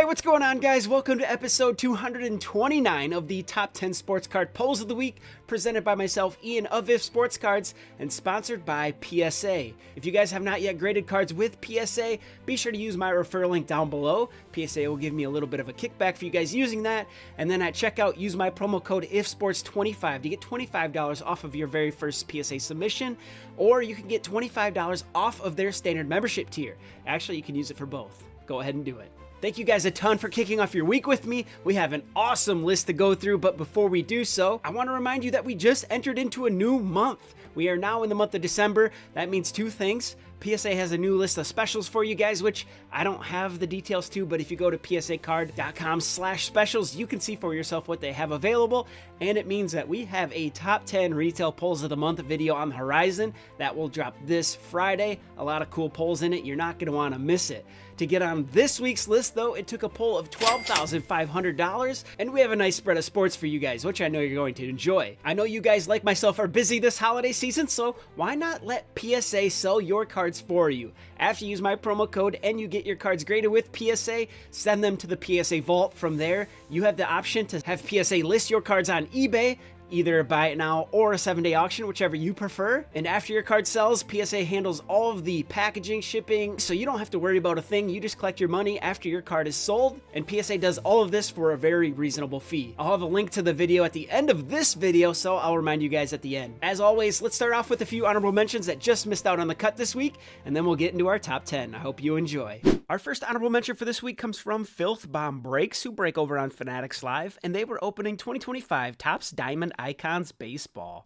what's going on, guys? Welcome to episode 229 of the Top 10 Sports Card Polls of the Week, presented by myself, Ian of If Sports Cards, and sponsored by PSA. If you guys have not yet graded cards with PSA, be sure to use my referral link down below. PSA will give me a little bit of a kickback for you guys using that, and then at checkout, use my promo code IFSPORTS25 to get $25 off of your very first PSA submission, or you can get $25 off of their standard membership tier. Actually, you can use it for both. Go ahead and do it. Thank you guys a ton for kicking off your week with me. We have an awesome list to go through, but before we do so, I want to remind you that we just entered into a new month. We are now in the month of December. That means two things. PSA has a new list of specials for you guys, which I don't have the details to, but if you go to psacard.com/specials, you can see for yourself what they have available, and it means that we have a top 10 retail polls of the month video on the horizon that will drop this Friday. A lot of cool polls in it. You're not going to want to miss it. To get on this week's list, though, it took a poll of $12,500, and we have a nice spread of sports for you guys, which I know you're going to enjoy. I know you guys, like myself, are busy this holiday season, so why not let PSA sell your cards for you? After you use my promo code and you get your cards graded with PSA, send them to the PSA vault. From there, you have the option to have PSA list your cards on eBay, either buy it now or a 7-day auction, whichever you prefer. And after your card sells, PSA handles all of the packaging, shipping, so you don't have to worry about a thing. You just collect your money after your card is sold, and PSA does all of this for a very reasonable fee. I'll have a link to the video at the end of this video, so I'll remind you guys at the end. As always, let's start off with a few honorable mentions that just missed out on the cut this week, and then we'll get into our top 10. I hope you enjoy. Our first honorable mention for this week comes from Filth Bomb Breaks, who break over on Fanatics Live, and they were opening 2025 Topps Diamond Icons Baseball.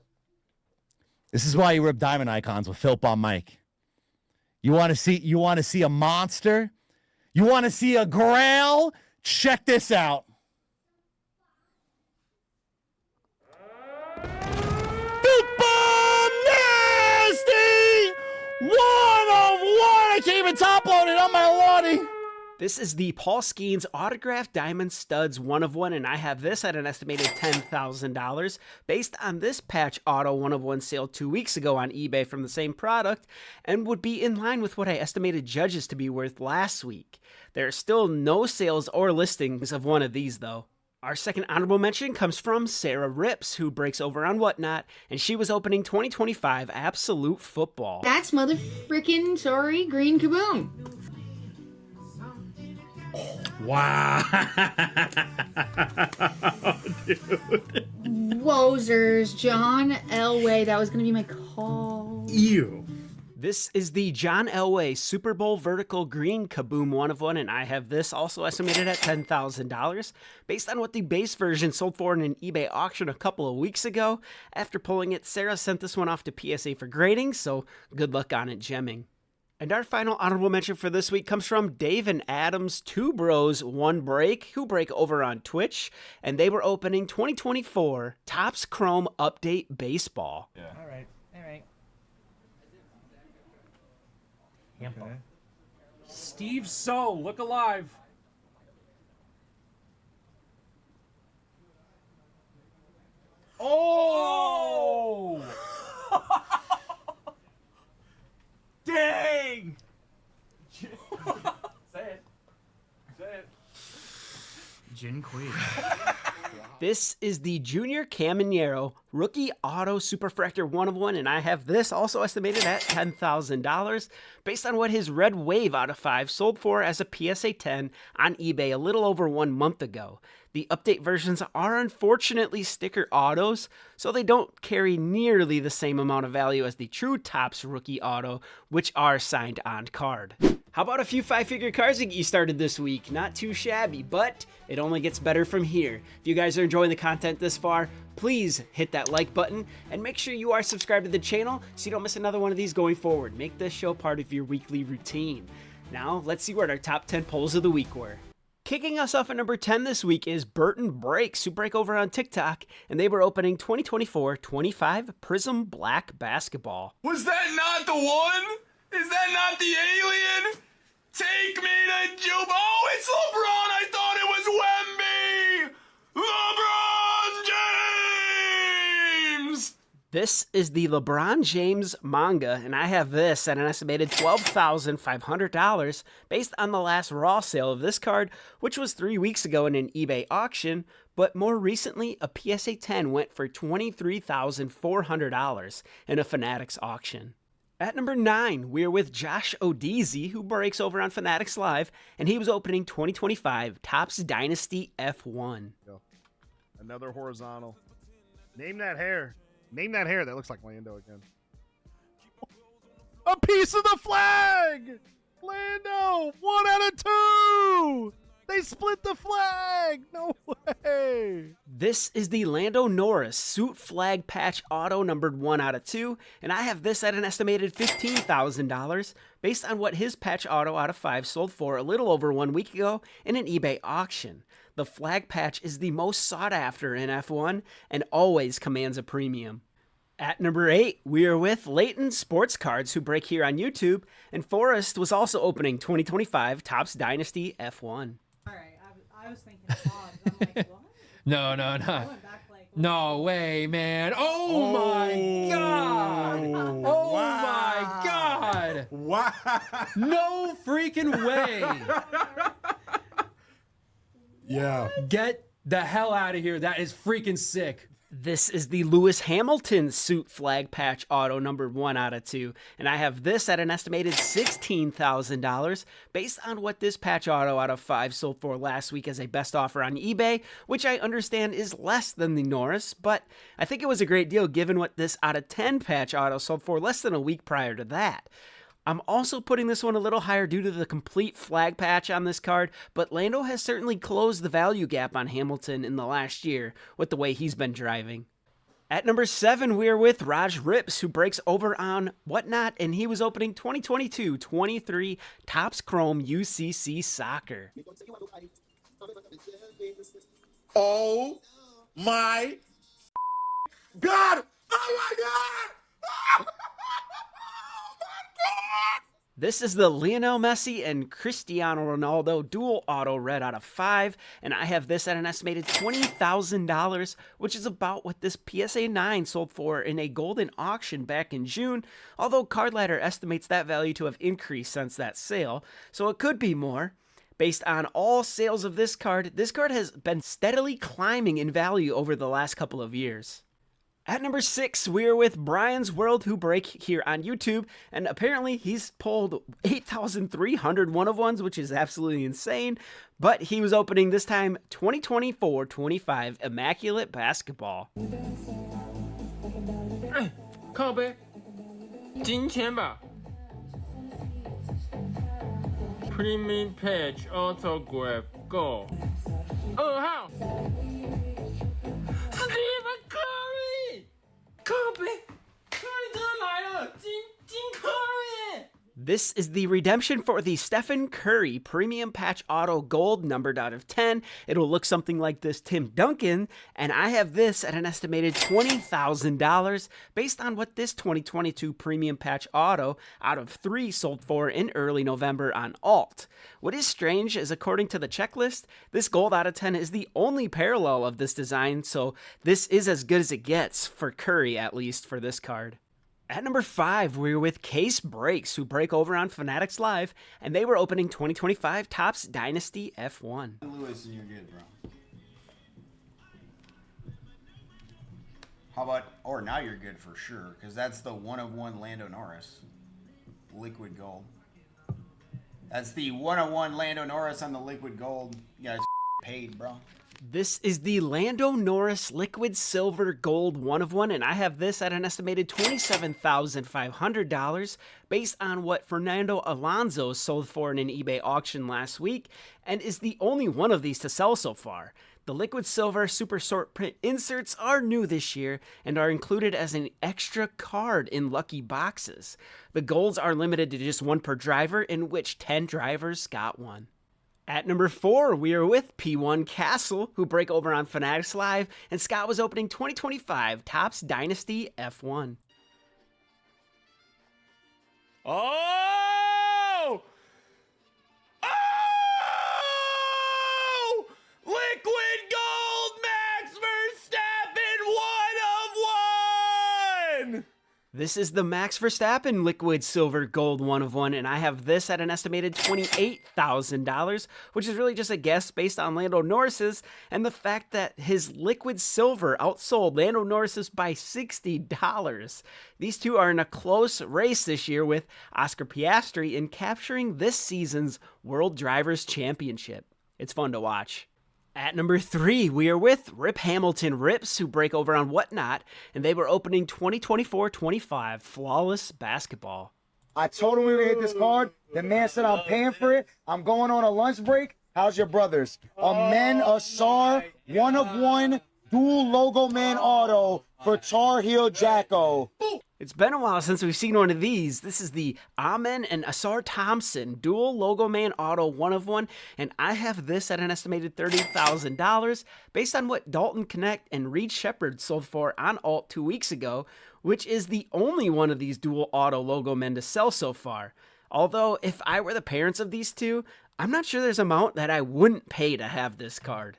This is why you rip Diamond Icons with Phil Bomb Mike. You want to see a monster? You want to see a grail? Check this out. Phil Bomb Nasty! 1 of 1! I can't even top load it on my Lordy. This is the Paul Skeens Autographed Diamond Studs 1 of 1, and I have this at an estimated $10,000 based on this patch auto 1 of 1 sale 2 weeks ago on eBay from the same product, and would be in line with what I estimated Judges to be worth last week. There are still no sales or listings of one of these, though. Our second honorable mention comes from Sarah Rips, who breaks over on Whatnot, and she was opening 2025 Absolute Football. That's motherfrickin' green KABOOM. Wow. Dude. Wozers, John Elway. That was going to be my call. Ew. This is the John Elway Super Bowl Vertical Green KABOOM 1 of 1, and I have this also estimated at $10,000 based on what the base version sold for in an eBay auction a couple of weeks ago. After pulling it, Sarah sent this one off to PSA for grading, so good luck on it gemming. And our final honorable mention for this week comes from Dave and Adam's 2 Bros 1 Break, who break over on Twitch, and they were opening 2024 Topps Chrome Update Baseball. Yeah. All right. Okay. Steve So, look alive. Oh! Dang! Say it. Jin Queen. This is the Junior Caminero Rookie Auto Superfractor 1 of 1, and I have this also estimated at $10,000 based on what his Red Wave out of 5 sold for as a PSA 10 on eBay a little over 1 month ago. The update versions are unfortunately sticker autos, so they don't carry nearly the same amount of value as the true Topps Rookie Auto, which are signed on card. How about a few 5-figure cards to get you started this week? Not too shabby, but it only gets better from here. If you guys are enjoying the content this far, please hit that like button and make sure you are subscribed to the channel so you don't miss another one of these going forward. Make this show part of your weekly routine. Now, let's see what our top 10 polls of the week were. Kicking us off at number 10 this week is Burton Breaks, who break over on TikTok, and they were opening 2024-25 Prism Black Basketball. Was that not the one? Is that not the alien? Take me to Juba. Oh, it's LeBron. I thought it was Wemby. LeBron James. This is the LeBron James manga, and I have this at an estimated $12,500 based on the last raw sale of this card, which was 3 weeks ago in an eBay auction, but more recently, a PSA 10 went for $23,400 in a Fanatics auction. At number 9, we're with Josh Odeezy, who breaks over on Fanatics Live, and he was opening 2025 Topps Dynasty F1. Another horizontal. Name that hair. Name that hair. That looks like Lando again. A piece of the flag! Lando! 1 out of 2! They split the flag! No way! This is the Lando Norris suit flag patch auto numbered 1 out of 2, and I have this at an estimated $15,000 based on what his patch auto out of 5 sold for a little over 1 week ago in an eBay auction. The flag patch is the most sought after in F1 and always commands a premium. At number 8, we are with Leighton Sports Cards, who break here on YouTube, and Forrest was also opening 2025 Topps Dynasty F1. All right, I was thinking Hobbs. I'm like, what? No. I went back like, No way, man. Oh my God. Oh my God. Wow. No freaking way. Yeah. Get the hell out of here. That is freaking sick. This is the Lewis Hamilton suit flag patch auto numbered 1 out of 2, and I have this at an estimated $16,000 based on what this patch auto out of 5 sold for last week as a best offer on eBay, which I understand is less than the Norris, but I think it was a great deal given what this out of 10 patch auto sold for less than a week prior to that. I'm also putting this one a little higher due to the complete flag patch on this card, but Lando has certainly closed the value gap on Hamilton in the last year with the way he's been driving. At number 7, we're with Raj Rips, who breaks over on Whatnot, and he was opening 2022-23 Topps Chrome UCC Soccer. Oh my God! Oh my God! This is the Lionel Messi and Cristiano Ronaldo dual auto red out of 5, and I have this at an estimated $20,000, which is about what this PSA 9 sold for in a golden auction back in June, although Card Ladder estimates that value to have increased since that sale, so it could be more. Based on all sales of this card has been steadily climbing in value over the last couple of years. At number 6, we're with Brian's World, who break here on YouTube, and apparently he's pulled 8,300 one-of-ones, which is absolutely insane, but he was opening this time 2024-25 Immaculate Basketball. 靠背，金钱吧。Premium Page Autograph Go。2号。Stephen Curry。靠背 ，Curry 真的来了，金 Curry。 This is the redemption for the Stephen Curry Premium Patch Auto Gold numbered out of 10. It'll look something like this Tim Duncan, and I have this at an estimated $20,000 based on what this 2022 Premium Patch Auto out of 3 sold for in early November on Alt. What is strange is, according to the checklist, this gold out of 10 is the only parallel of this design, so this is as good as it gets for Curry, at least for this card. At number 5, we're with Case Breaks, who break over on Fanatics Live, and they were opening 2025 Topps Dynasty F1. Lewis, and you're good, bro. How about, or now you're good for sure, because that's the 1/1 Lando Norris. Liquid gold. That's the 1/1 Lando Norris on the liquid gold. You guys paid, bro. This is the Lando Norris Liquid Silver Gold 1/1, and I have this at an estimated $27,500 based on what Fernando Alonso sold for in an eBay auction last week, and is the only one of these to sell so far. The Liquid Silver Super Short Print inserts are new this year and are included as an extra card in lucky boxes. The golds are limited to just 1 per driver, in which 10 drivers got one. At number 4, we are with P1 Castle, who break over on Fanatics Live, and Scott was opening 2025 Topps Dynasty F1. Oh! Oh! Liquid Gold Max Verstappen 1/1! This is the Max Verstappen Liquid Silver Gold 1 of 1, and I have this at an estimated $28,000, which is really just a guess based on Lando Norris's and the fact that his Liquid Silver outsold Lando Norris's by $60. These two are in a close race this year, with Oscar Piastri in capturing this season's World Drivers' Championship. It's fun to watch. At number 3, we are with Rip Hamilton Rips, who break over on Whatnot, and they were opening 2024-25 Flawless Basketball. I told him we were going to hit this card. The man said, I'm paying for it. I'm going on a lunch break. How's your brothers? Amen Asar, 1 of 1, dual logo man auto for Tar Heel Jacko. It's been a while since we've seen one of these. This is the Amen and Asar Thompson dual logo man auto 1 of 1, and I have this at an estimated $30,000 based on what Dalton Connect and Reed Shepard sold for on Alt 2 weeks ago, which is the only one of these dual auto logo men to sell so far. Although, if I were the parents of these two, I'm not sure there's an amount that I wouldn't pay to have this card.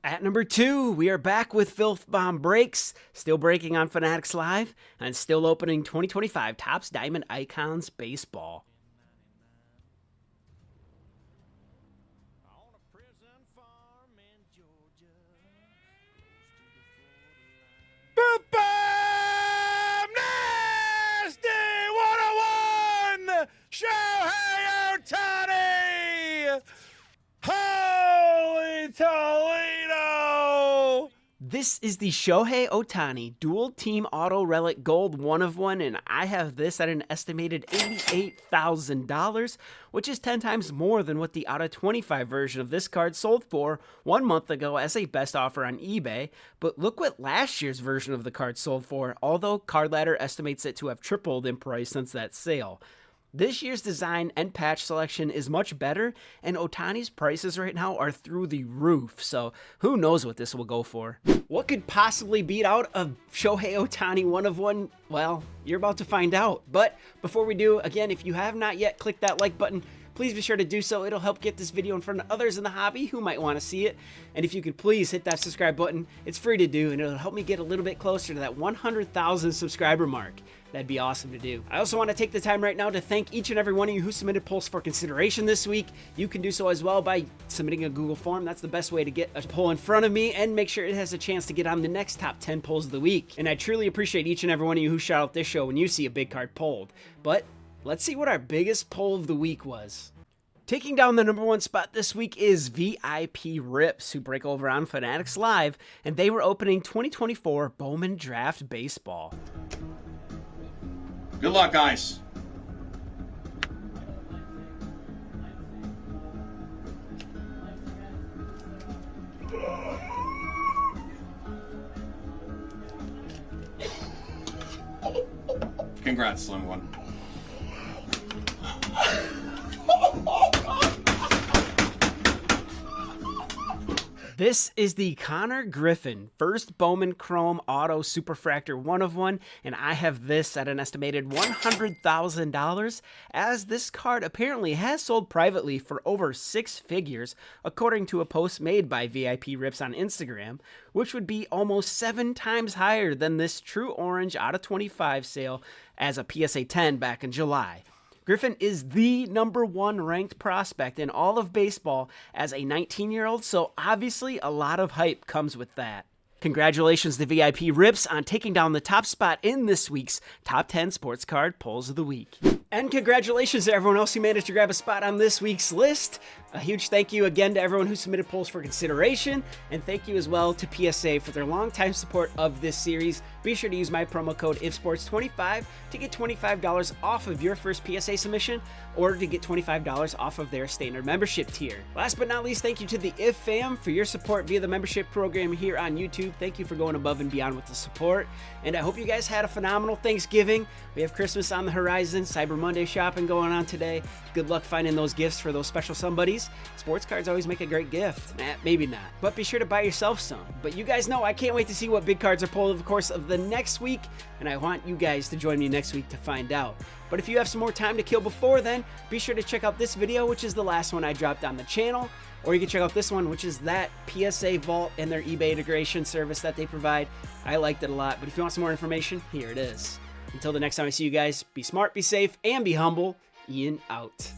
At number 2, we are back with Filth Bomb Breaks, still breaking on Fanatics Live, and still opening 2025 Topps Diamond Icons Baseball. Nasty 101! Shohei Ohtani! Holy Toledo! This is the Shohei Ohtani Dual Team Auto Relic Gold 1 of 1, and I have this at an estimated $88,000, which is 10 times more than what the out of 25 version of this card sold for 1 month ago as a best offer on eBay. But look what last year's version of the card sold for, although Card Ladder estimates it to have tripled in price since that sale. This year's design and patch selection is much better, and Ohtani's prices right now are through the roof, so who knows what this will go for. What could possibly beat out a Shohei Ohtani 1 of 1? Well, you're about to find out. But before we do, again, if you have not yet clicked that like button, please be sure to do so. It'll help get this video in front of others in the hobby who might want to see it. And if you could please hit that subscribe button, it's free to do, and it'll help me get a little bit closer to that 100,000 subscriber mark. That'd be awesome to do. I also want to take the time right now to thank each and every one of you who submitted polls for consideration this week. You can do so as well by submitting a Google form. That's the best way to get a poll in front of me and make sure it has a chance to get on the next top 10 polls of the week. And I truly appreciate each and every one of you who shout out this show when you see a big card polled. But let's see what our biggest poll of the week was. Taking down the number 1 spot this week is VIP Rips, who break over on Fanatics Live, and they were opening 2024 Bowman Draft Baseball. Good luck, guys. Congrats, Slim One. This is the Connor Griffin First Bowman Chrome Auto Superfractor 1 of 1, and I have this at an estimated $100,000, as this card apparently has sold privately for over 6 figures, according to a post made by VIP Rips on Instagram, which would be almost 7 times higher than this True Orange out of 25 sale as a PSA 10 back in July. Griffin is the number 1 ranked prospect in all of baseball as a 19-year-old, so obviously a lot of hype comes with that. Congratulations to VIP Rips on taking down the top spot in this week's Top 10 Sports Card Polls of the Week. And congratulations to everyone else who managed to grab a spot on this week's list. A huge thank you again to everyone who submitted polls for consideration, and thank you as well to PSA for their longtime support of this series. Be sure to use my promo code IFSPORTS25 to get $25 off of your first PSA submission, or to get $25 off of their standard membership tier. Last but not least, thank you to the IF fam for your support via the membership program here on YouTube. Thank you for going above and beyond with the support, and I hope you guys had a phenomenal Thanksgiving. We have Christmas on the horizon, Cyber Monday shopping going on today. Good luck finding those gifts for those special somebodies. Sports cards always make a great gift. Maybe not, but be sure to buy yourself some. But you guys know I can't wait to see what big cards are pulled over the course of the next week, and I want you guys to join me next week to find out. But if you have some more time to kill before then, be sure to check out this video, which is the last one I dropped on the channel, or you can check out this one, which is that PSA Vault and their eBay integration service that they provide. I liked it a lot, but if you want some more information, here it is. Until the next time I see you guys, be smart, be safe, and be humble. Ian out.